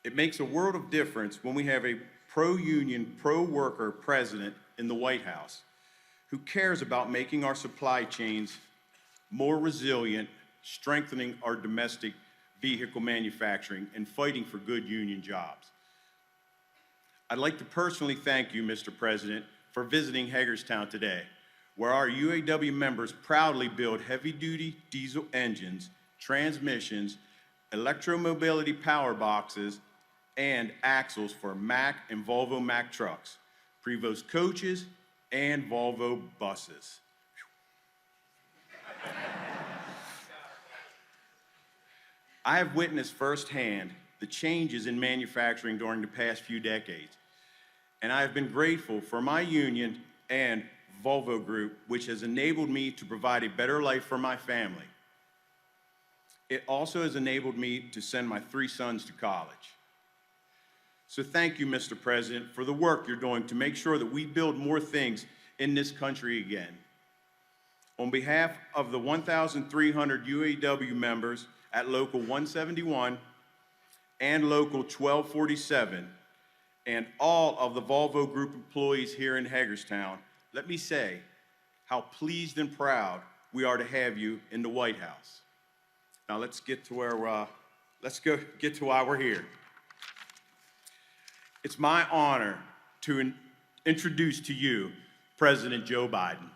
It makes a world of difference when we have a pro-union, pro-worker president in the White House who cares about making our supply chains more resilient, strengthening our domestic vehicle manufacturing, and fighting for good union jobs. I'd like to personally thank you, Mr. President, for visiting Hagerstown today, where our UAW members proudly build heavy-duty diesel engines, transmissions, electromobility power boxes, and axles for Mack and Volvo Mack trucks, Prevost coaches, and Volvo buses. I have witnessed firsthand the changes in manufacturing during the past few decades, and I have been grateful for my union and Volvo Group, which has enabled me to provide a better life for my family. It also has enabled me to send my 3 sons to college. So thank you, Mr. President, for the work you're doing to make sure that we build more things in this country again. On behalf of the 1,300 UAW members at Local 171 and Local 1247, and all of the Volvo Group employees here in Hagerstown, let me say how pleased and proud we are to have you in the White House. Now let's get to why we're here. It's my honor to introduce to you President Joe Biden.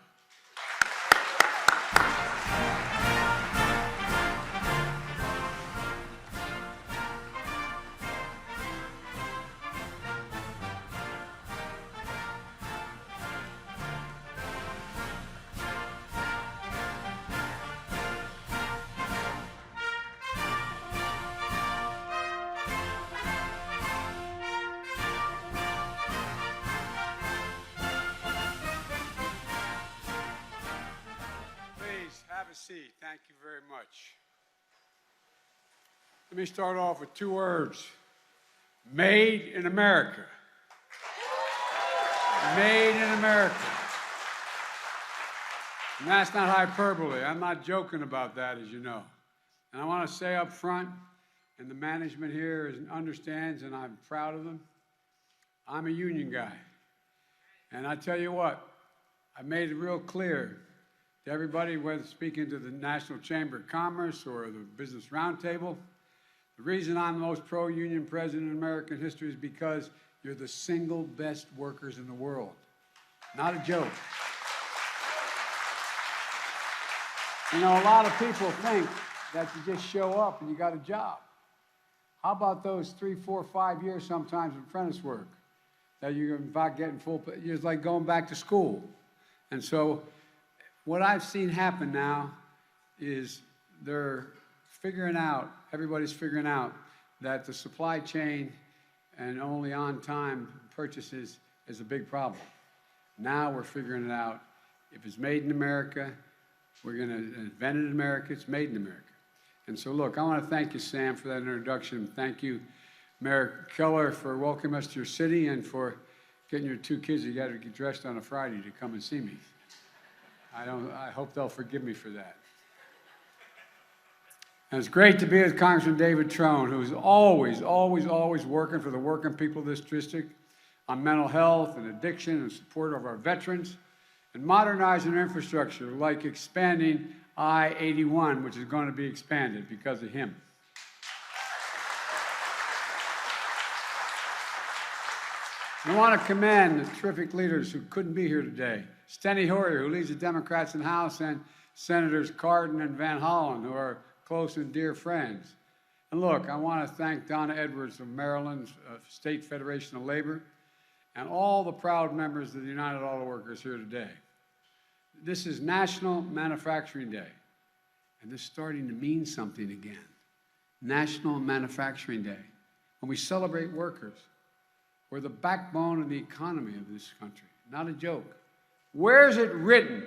Have a seat. Thank you very much. Let me start off with 2 words. Made in America. Made in America. And that's not hyperbole. I'm not joking about that, as you know. And I want to say up front, and the management here understands, and I'm proud of them, I'm a union guy. And I tell you what, I made it real clear to everybody, whether speaking to the National Chamber of Commerce or the Business Roundtable, the reason I'm the most pro-union president in American history is because you're the single best workers in the world. Not a joke. You know, a lot of people think that you just show up and you got a job. How about those 3, 4, 5 years sometimes of apprentice work that you're about getting full, it's like going back to school. And so what I've seen happen now is they're figuring out, everybody's figuring out that the supply chain and only on-time purchases is a big problem. Now we're figuring it out. If it's made in America, we're going to invent it in America, it's made in America. And so look, I want to thank you, Sam, for that introduction. Thank you, Mayor Keller, for welcoming us to your city and for getting your 2 kids, you got to get dressed on a Friday to come and see me. I hope they'll forgive me for that. And it's great to be with Congressman David Trone, who's always working for the working people of this district on mental health and addiction and support of our veterans and modernizing our infrastructure, like expanding I-81, which is going to be expanded because of him. I want to commend the terrific leaders who couldn't be here today. Steny Hoyer, who leads the Democrats in the House, and Senators Cardin and Van Hollen, who are close and dear friends. And look, I want to thank Donna Edwards of Maryland's State Federation of Labor, and all the proud members of the United Auto Workers here today. This is National Manufacturing Day, and this is starting to mean something again. National Manufacturing Day, when we celebrate workers. We're the backbone of the economy of this country, not a joke. Where is it written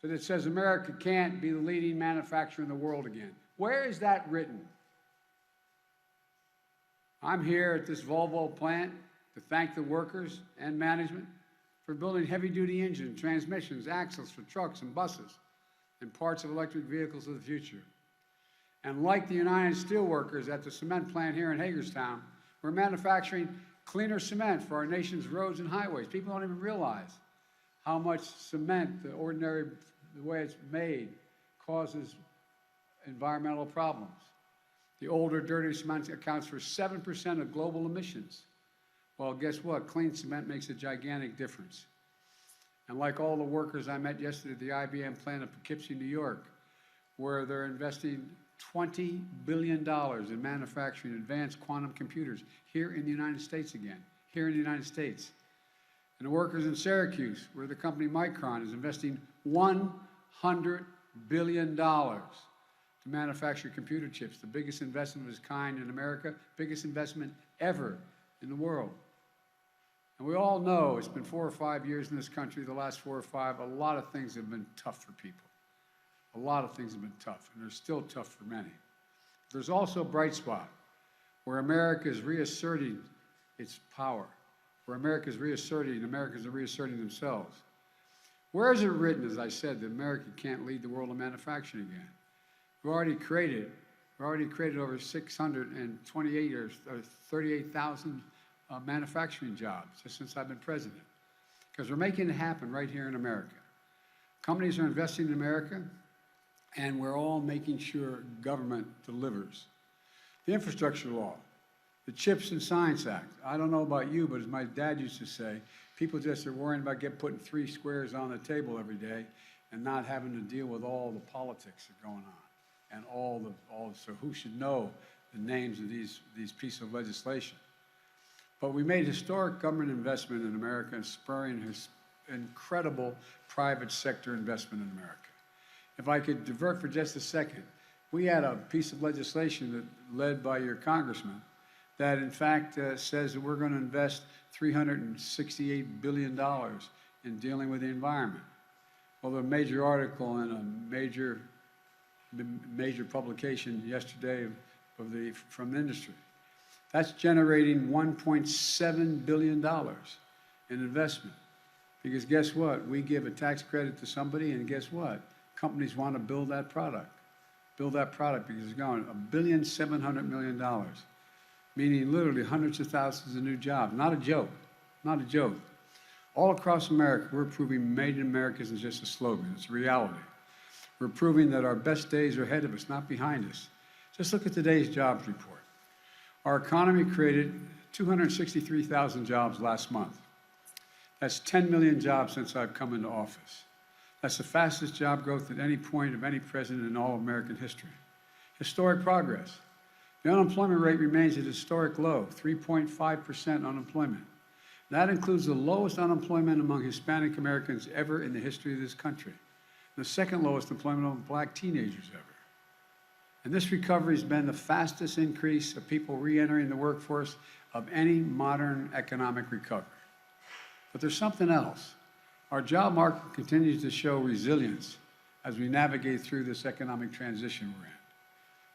that it says America can't be the leading manufacturer in the world again? Where is that written? I'm here at this Volvo plant to thank the workers and management for building heavy-duty engines, transmissions, axles for trucks and buses, and parts of electric vehicles of the future. And like the United Steelworkers at the cement plant here in Hagerstown, we're manufacturing cleaner cement for our nation's roads and highways. People don't even realize how much cement, the way it's made, causes environmental problems. The older, dirty cement accounts for 7% of global emissions. Well, guess what? Clean cement makes a gigantic difference. And like all the workers I met yesterday at the IBM plant in Poughkeepsie, New York, where they're investing $20 billion in manufacturing advanced quantum computers here in the United States again, here in the United States. And the workers in Syracuse, where the company Micron is investing $100 billion to manufacture computer chips, the biggest investment of its kind in America, biggest investment ever in the world. And we all know it's been 4 or 5 years in this country, the last 4 or 5, a lot of things have been tough for people. A lot of things have been tough, and they're still tough for many. There's also a bright spot where America is reasserting its power, where Americans are reasserting themselves. Where is it written, as I said, that America can't lead the world in manufacturing again? We've already created over 628 or 38,000 manufacturing jobs just since I've been president, because we're making it happen right here in America. Companies are investing in America, and we're all making sure government delivers. The infrastructure law, the CHIPS and Science Act. I don't know about you, but as my dad used to say, people just are worrying about putting 3 squares on the table every day and not having to deal with all the politics that are going on and so who should know the names of these pieces of legislation. But we made historic government investment in America and spurring incredible private sector investment in America. If I could divert for just a second, we had a piece of legislation led by your congressman that in fact says that we're going to invest $368 billion in dealing with the environment. Well, a major article in a major publication yesterday from the industry. That's generating $1.7 billion in investment. Because guess what? We give a tax credit to somebody, and guess what? Companies want to build that product because it's going $1.7 billion, meaning literally hundreds of thousands of new jobs. Not a joke, not a joke. All across America, we're proving Made in America isn't just a slogan, it's a reality. We're proving that our best days are ahead of us, not behind us. Just look at today's jobs report. Our economy created 263,000 jobs last month. That's 10 million jobs since I've come into office. That's the fastest job growth at any point of any president in all of American history. Historic progress. The unemployment rate remains at a historic low, 3.5% unemployment. That includes the lowest unemployment among Hispanic Americans ever in the history of this country. The second lowest employment among black teenagers ever. And this recovery has been the fastest increase of people re-entering the workforce of any modern economic recovery. But there's something else. Our job market continues to show resilience as we navigate through this economic transition we're in.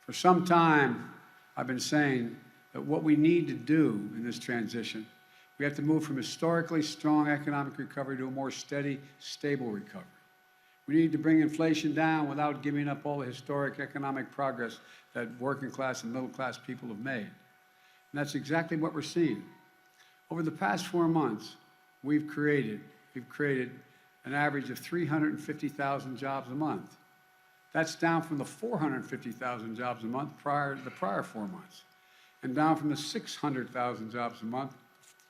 For some time, I've been saying that what we need to do in this transition, we have to move from historically strong economic recovery to a more steady, stable recovery. We need to bring inflation down without giving up all the historic economic progress that working class and middle class people have made. And that's exactly what we're seeing. Over the past 4 months, we've created an average of 350,000 jobs a month. That's down from the 450,000 jobs a month the prior 4 months, and down from the 600,000 jobs a month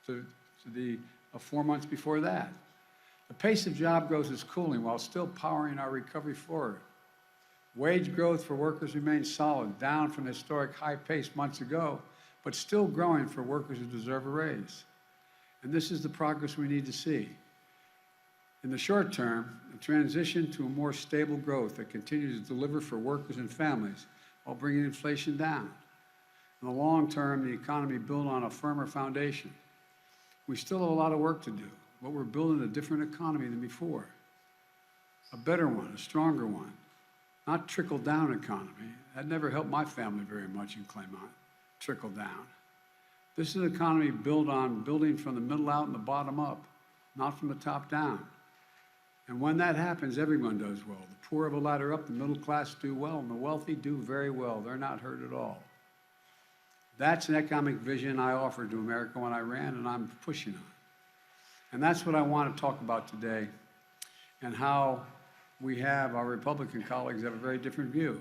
to the 4 months before that. The pace of job growth is cooling while still powering our recovery forward. Wage growth for workers remains solid, down from the historic high pace months ago, but still growing for workers who deserve a raise. And this is the progress we need to see. In the short term, the transition to a more stable growth that continues to deliver for workers and families while bringing inflation down. In the long term, the economy built on a firmer foundation. We still have a lot of work to do, but we're building a different economy than before. A better one, a stronger one, not trickle-down economy. That never helped my family very much in Claymont, trickle down. This is an economy built on building from the middle out and the bottom up, not from the top down. And when that happens, everyone does well. The poor of a ladder up, the middle class do well, and the wealthy do very well. They're not hurt at all. That's an economic vision I offered to America when I ran, and I'm pushing on. And that's what I want to talk about today, and how our Republican colleagues have a very different view.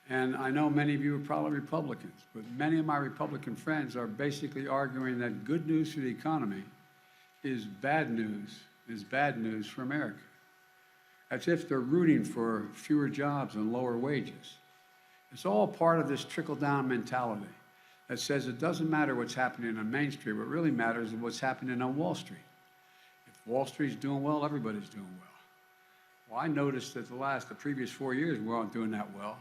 And I know many of you are probably Republicans, but many of my Republican friends are basically arguing that good news for the economy is bad news for America. As if they're rooting for fewer jobs and lower wages. It's all part of this trickle-down mentality that says it doesn't matter what's happening on Main Street. What really matters is what's happening on Wall Street. If Wall Street's doing well, everybody's doing well. Well, I noticed that the previous 4 years, we weren't doing that well.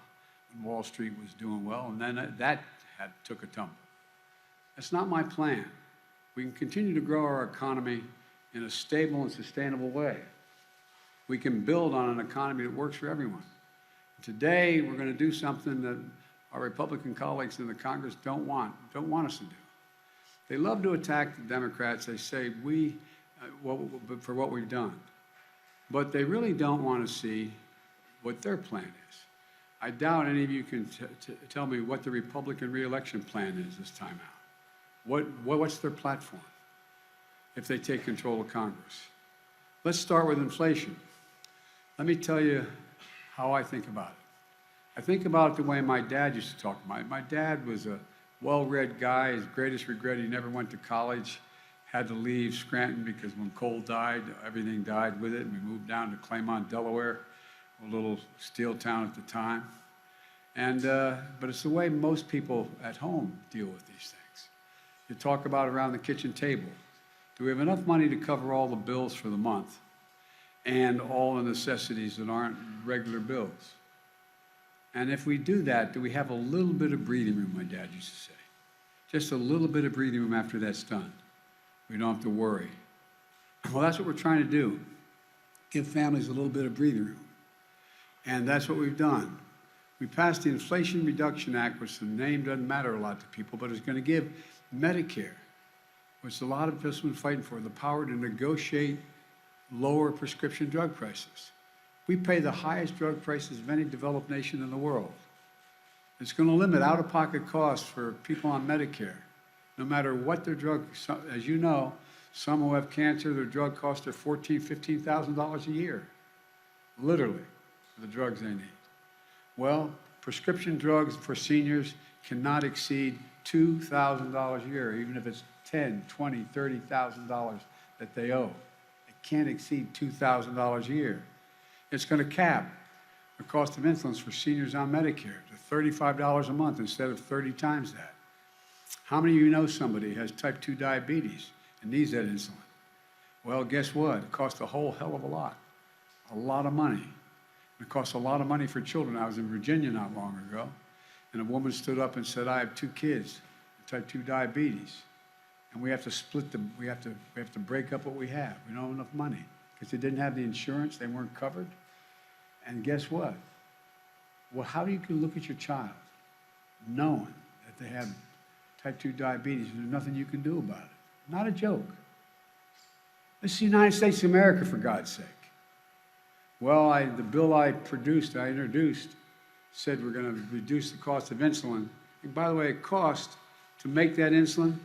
And Wall Street was doing well, and then that took a tumble. That's not my plan. We can continue to grow our economy in a stable and sustainable way. We can build on an economy that works for everyone. Today, we're going to do something that our Republican colleagues in the Congress don't want us to do. They love to attack the Democrats. They say for what we've done. But they really don't want to see what their plan is. I doubt any of you can tell me what the Republican reelection plan is this time out. What's their platform if they take control of Congress? Let's start with inflation. Let me tell you how I think about it. I think about it the way my dad used to talk about it. My dad was a well-read guy. His greatest regret, he never went to college, had to leave Scranton because when coal died, everything died with it, and we moved down to Claymont, Delaware, a little steel town at the time. But it's the way most people at home deal with these things. You talk about around the kitchen table. Do we have enough money to cover all the bills for the month and all the necessities that aren't regular bills? And if we do that, do we have a little bit of breathing room, my dad used to say. Just a little bit of breathing room after that's done. We don't have to worry. Well, that's what we're trying to do. Give families a little bit of breathing room. And that's what we've done. We passed the Inflation Reduction Act, which the name doesn't matter a lot to people, but it's going to give Medicare, which a lot of us have been fighting for, the power to negotiate lower prescription drug prices. We pay the highest drug prices of any developed nation in the world. It's going to limit out-of-pocket costs for people on Medicare, no matter what their drug. As you know, some who have cancer, their drug costs are $14,000, $15,000 a year, literally, for the drugs they need. Well, prescription drugs for seniors cannot exceed $2,000 a year, even if it's $10,000, $20,000, $30,000 that they owe. It can't exceed $2,000 a year. It's going to cap the cost of insulin for seniors on Medicare to $35 a month instead of 30 times that. How many of you know somebody who has type 2 diabetes and needs that insulin? Well, guess what? It costs a whole hell of a lot of money. It costs a lot of money for children. I was in Virginia not long ago, and a woman stood up and said, I have 2 kids with type 2 diabetes, and we have to split them. We have to break up what we have. We don't have enough money because they didn't have the insurance. They weren't covered. And guess what? Well, how do you look at your child knowing that they have type 2 diabetes and there's nothing you can do about it? Not a joke. This is the United States of America, for God's sake. Well, the bill I introduced, said we're going to reduce the cost of insulin. And by the way, to make that insulin,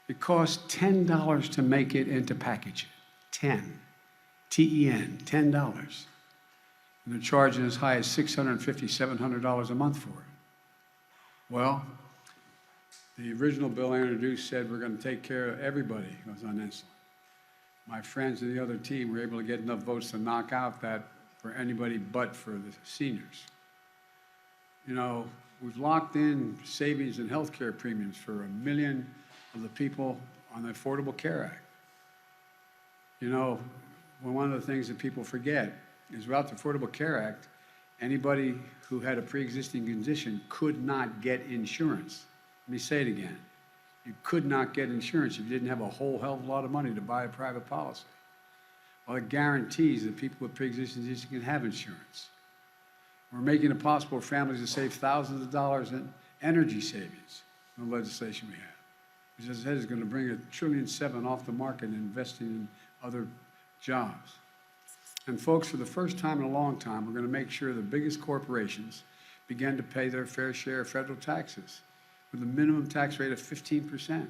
it costs $10 to make it and to package it. 10. T-E-N, $10. And they're charging as high as $650, $700 a month for it. Well, the original bill I introduced said we're going to take care of everybody who's on insulin. My friends in the other team were able to get enough votes to knock out that for anybody but for the seniors. You know, we've locked in savings and health care premiums for 1 million of the people on the Affordable Care Act. You know, one of the things that people forget is without the Affordable Care Act, anybody who had a pre-existing condition could not get insurance. Let me say it again. You could not get insurance if you didn't have a whole hell of a lot of money to buy a private policy. Well, it guarantees that people with pre-existing conditions can have insurance. We're making it possible for families to save thousands of dollars in energy savings in the legislation we have. Which, as I said, is going to bring $1.7 trillion off the market and investing in other jobs. And folks, for the first time in a long time, we're going to make sure the biggest corporations begin to pay their fair share of federal taxes with a minimum tax rate of 15%.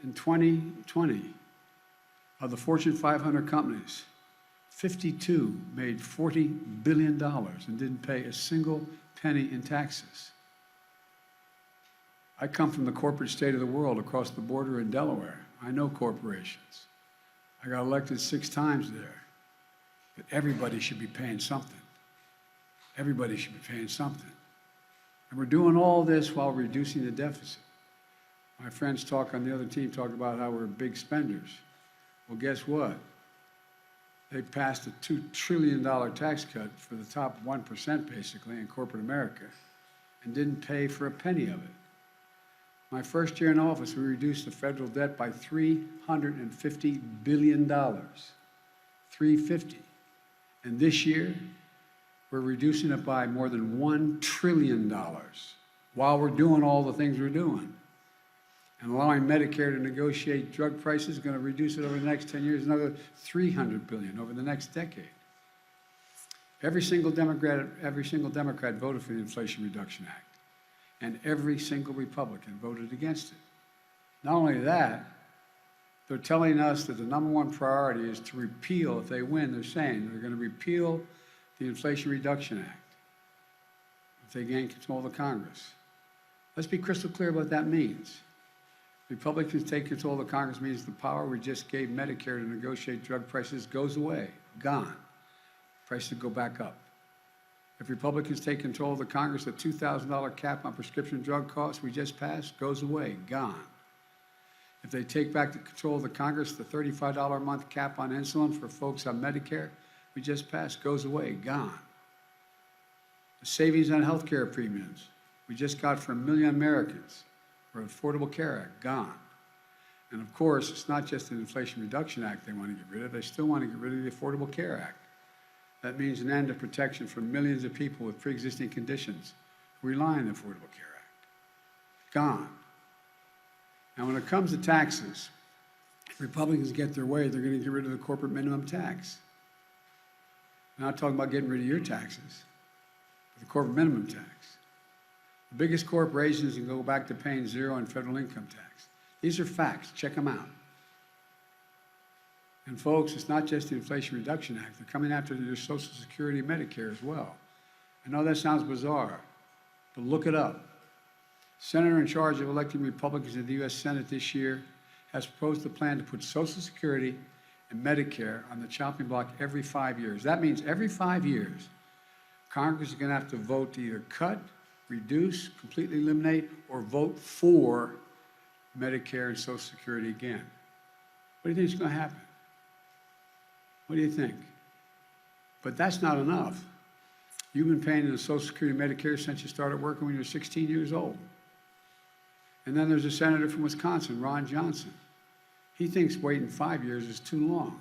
In 2020, of the Fortune 500 companies, 52 made $40 billion and didn't pay a single penny in taxes. I come from the corporate state of the world across the border in Delaware. I know corporations. I got elected 6 times there. But everybody should be paying something. Everybody should be paying something. And we're doing all this while reducing the deficit. My friends on the other team talk about how we're big spenders. Well, guess what? They passed a $2 trillion tax cut for the top 1%, basically, in corporate America, and didn't pay for a penny of it. My first year in office, we reduced the federal debt by $350 billion. $350. And this year, we're reducing it by more than $1 trillion while we're doing all the things we're doing. And allowing Medicare to negotiate drug prices is going to reduce it over the next 10 years, another $300 billion over the next decade. Every single Democrat voted for the Inflation Reduction Act, and every single Republican voted against it. Not only that, they're telling us that the #1 priority is to repeal, if they win, they're saying they're going to repeal the Inflation Reduction Act if they gain control of the Congress. Let's be crystal clear what that means. Republicans take control of the Congress means the power we just gave Medicare to negotiate drug prices goes away, gone. Prices go back up. If Republicans take control of the Congress, the $2,000 cap on prescription drug costs we just passed goes away, gone. If they take back the control of the Congress, the $35 a month cap on insulin for folks on Medicare we just passed goes away, gone. The savings on health care premiums we just got for 1 million Americans for Affordable Care Act, gone. And of course, it's not just the Inflation Reduction Act they want to get rid of, they still want to get rid of the Affordable Care Act. That means an end to protection for millions of people with pre-existing conditions who rely on the Affordable Care Act. Gone. Now, when it comes to taxes, if Republicans get their way, they're going to get rid of the corporate minimum tax. I'm not talking about getting rid of your taxes, but the corporate minimum tax. The biggest corporations can go back to paying 0 in federal income tax. These are facts. Check them out. And folks, it's not just the Inflation Reduction Act. They're coming after your Social Security and Medicare as well. I know that sounds bizarre, but look it up. Senator in charge of electing Republicans in the U.S. Senate this year has proposed a plan to put Social Security and Medicare on the chopping block every 5 years. That means every 5 years, Congress is going to have to vote to either cut, reduce, completely eliminate, or vote for Medicare and Social Security again. What do you think is going to happen? What do you think? But that's not enough. You've been paying the Social Security and Medicare since you started working when you were 16 years old. And then there's a senator from Wisconsin, Ron Johnson. He thinks waiting 5 years is too long.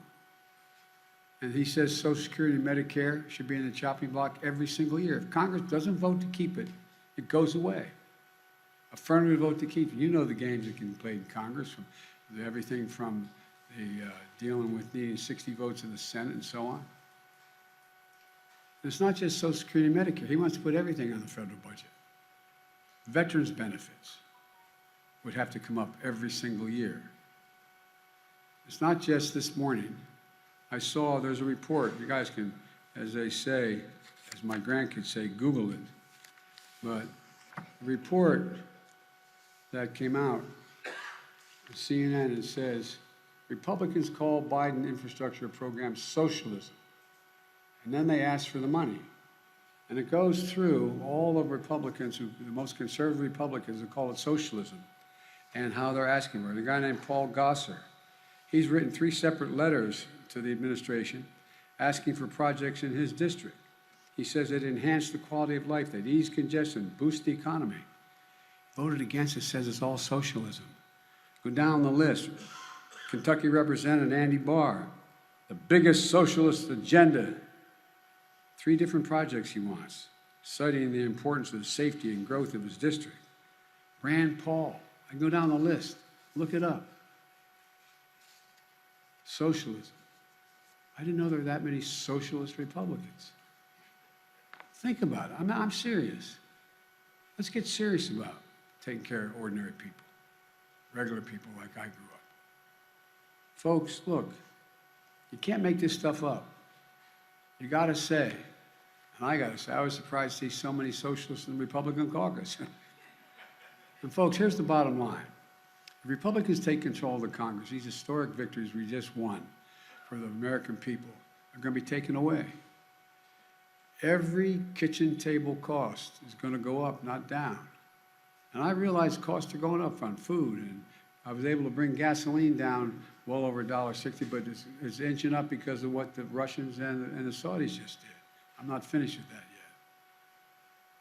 And he says Social Security and Medicare should be in the chopping block every single year. If Congress doesn't vote to keep it, it goes away. Affirmative vote to keep it. You know the games that can be played in Congress, from everything from the dealing with needing 60 votes in the Senate and so on. It's not just Social Security and Medicare. He wants to put everything on the federal budget. Veterans benefits would have to come up every single year. It's not just this morning. I saw there's a report. You guys can, as they say, as my grandkids say, Google it. But a report that came out on CNN, it says, Republicans call Biden infrastructure program socialism. And then they ask for the money. And it goes through all of Republicans, the most conservative Republicans, who call it socialism, and how they're asking for it. A guy named Paul Gosar, he's written 3 separate letters to the administration asking for projects in his district. He says they'd enhance the quality of life, they'd ease congestion, boost the economy. Voted against it, says it's all socialism. Go down the list. Kentucky Representative Andy Barr, the biggest socialist agenda. 3 different projects he wants, citing the importance of the safety and growth of his district. Rand Paul, I can go down the list, look it up. Socialism. I didn't know there were that many socialist Republicans. Think about it. I'm serious. Let's get serious about taking care of ordinary people, regular people like I grew up. Folks, look, you can't make this stuff up. You got to say, and I got to say, I was surprised to see so many socialists in the Republican caucus. And folks, here's the bottom line. If Republicans take control of the Congress, these historic victories we just won for the American people are going to be taken away. Every kitchen table cost is going to go up, not down. And I realize costs are going up on food, and I was able to bring gasoline down well over $1.60, but it's inching up because of what the Russians and the Saudis just did. I'm not finished with that yet.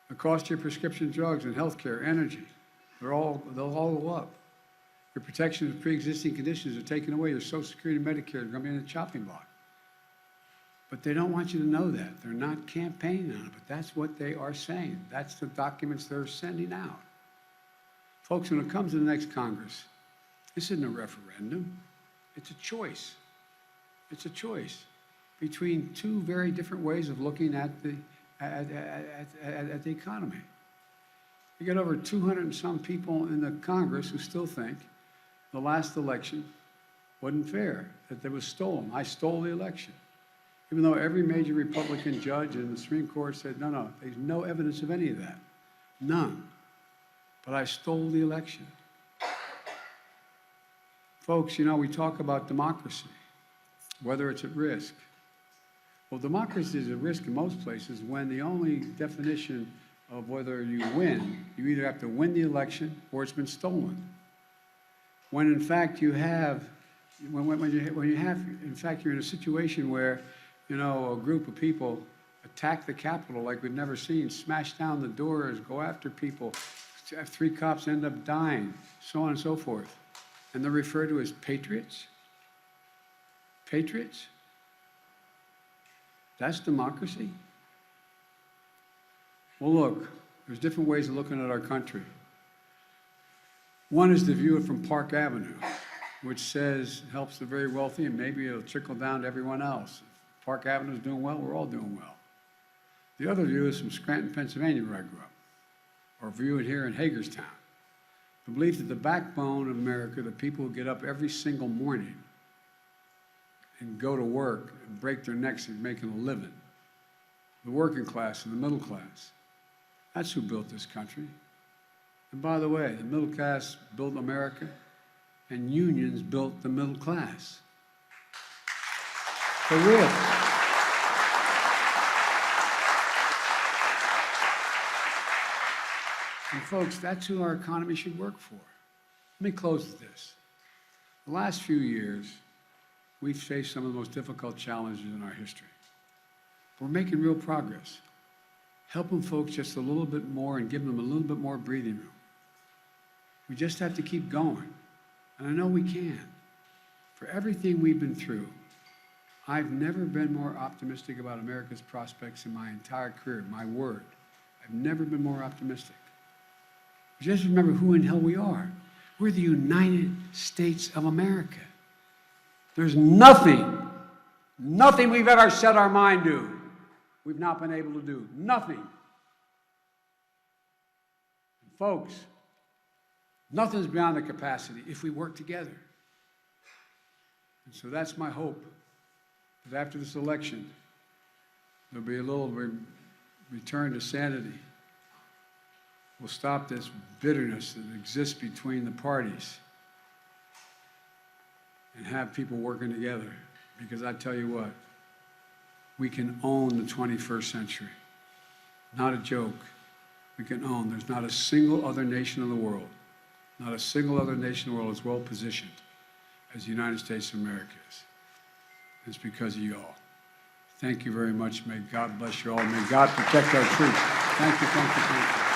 The cost of your prescription drugs and health care, energy, they'll all go up. Your protection of pre-existing conditions are taken away. Your Social Security and Medicare are going to be in the chopping block. But they don't want you to know that. They're not campaigning on it, but that's what they are saying. That's the documents they're sending out. Folks, when it comes to the next Congress, this isn't a referendum. It's a choice. It's a choice between two very different ways of looking at the economy. You got over 200 and some people in the Congress who still think the last election wasn't fair, that it was stolen. I stole the election. Even though every major Republican judge in the Supreme Court said, no, there's no evidence of any of that. None. But I stole the election. Folks, you know, we talk about democracy, whether it's at risk. Well, democracy is at risk in most places when the only definition of whether you win, you either have to win the election or it's been stolen. When in fact you have, in fact you're in a situation where, you know, a group of people attack the Capitol like we've never seen, smash down the doors, go after people, 3 cops end up dying, so on and so forth. And they're referred to as patriots? Patriots? That's democracy? Well, look, there's different ways of looking at our country. One is to view it from Park Avenue, which says helps the very wealthy and maybe it'll trickle down to everyone else. If Park Avenue is doing well, we're all doing well. The other view is from Scranton, Pennsylvania, where I grew up, or view it here in Hagerstown. The belief that the backbone of America, the people who get up every single morning and go to work and break their necks and making a living, the working class and the middle class, that's who built this country. And by the way, the middle class built America, and unions built the middle class. For real. And folks, that's who our economy should work for. Let me close with this. The last few years, we've faced some of the most difficult challenges in our history. We're making real progress. Helping folks just a little bit more and giving them a little bit more breathing room. We just have to keep going. And I know we can. For everything we've been through, I've never been more optimistic about America's prospects in my entire career, my word. I've never been more optimistic. Just remember who in hell we are. We're the United States of America. There's nothing we've ever set our mind to we've not been able to do. Nothing. And folks, nothing's beyond the capacity if we work together. And so that's my hope, that after this election, there'll be a little return to sanity. We'll stop this bitterness that exists between the parties and have people working together. Because I tell you what, we can own the 21st century. Not a joke. We can own. There's not a single other nation in the world, not a single other nation in the world is well positioned as the United States of America is. It's because of you all. Thank you very much. May God bless you all. May God protect our troops. Thank you, thank you, thank you.